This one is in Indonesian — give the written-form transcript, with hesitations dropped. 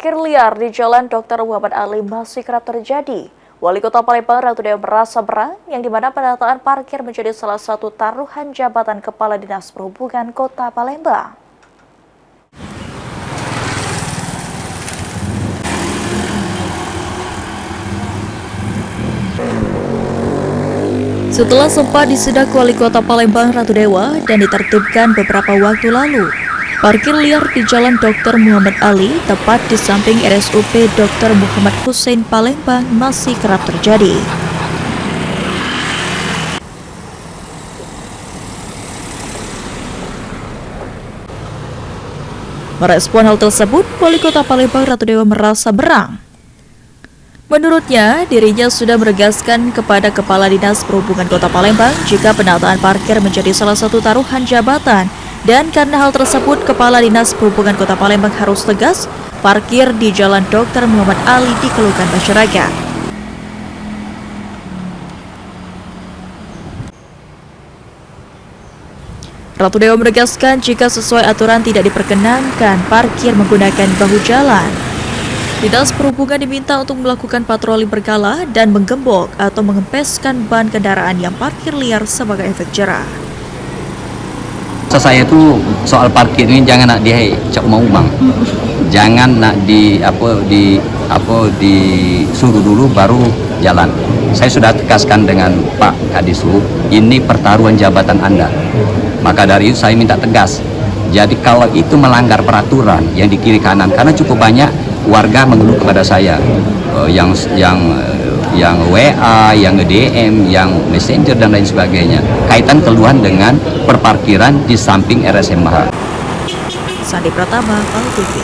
Parkir liar di Jalan Dr. Muhammad Ali masih kerap terjadi. Wali Kota Palembang Ratu Dewa merasa berang, yang dimana penataan parkir menjadi salah satu taruhan jabatan Kepala Dinas Perhubungan Kota Palembang. Setelah sempat disidak Wali Kota Palembang Ratu Dewa dan ditertibkan beberapa waktu lalu, parkir liar di Jalan Dr. Muhammad Ali, tepat di samping RSUP Dr. Muhammad Hussein Palembang masih kerap terjadi. Merespon hal tersebut, Wali Kota Palembang Ratu Dewa merasa berang. Menurutnya, dirinya sudah menegaskan kepada Kepala Dinas Perhubungan Kota Palembang jika penataan parkir menjadi salah satu taruhan jabatan. Dan karena hal tersebut, Kepala Dinas Perhubungan Kota Palembang harus tegas, parkir di Jalan Dr. Muhammad Ali dikeluhkan masyarakat. Ratu Dewa menegaskan jika sesuai aturan tidak diperkenankan parkir menggunakan bahu jalan. Dinas Perhubungan diminta untuk melakukan patroli berkala dan menggembok atau mengempeskan ban kendaraan yang parkir liar sebagai efek jerah. Saya itu soal parkir ini jangan nak dicok mau bang, jangan nak disuruh dulu baru jalan. Saya sudah tegaskan dengan Pak Kadisub, ini pertaruhan jabatan Anda. Maka dari itu saya minta tegas. Jadi kalau itu melanggar peraturan yang di kiri kanan, karena cukup banyak warga mengeluh kepada saya, yang WA, yang DM, yang Messenger dan lain sebagainya, kaitan keluhan dengan perparkiran di samping RSMH. Sandi Pratama, PAL TV.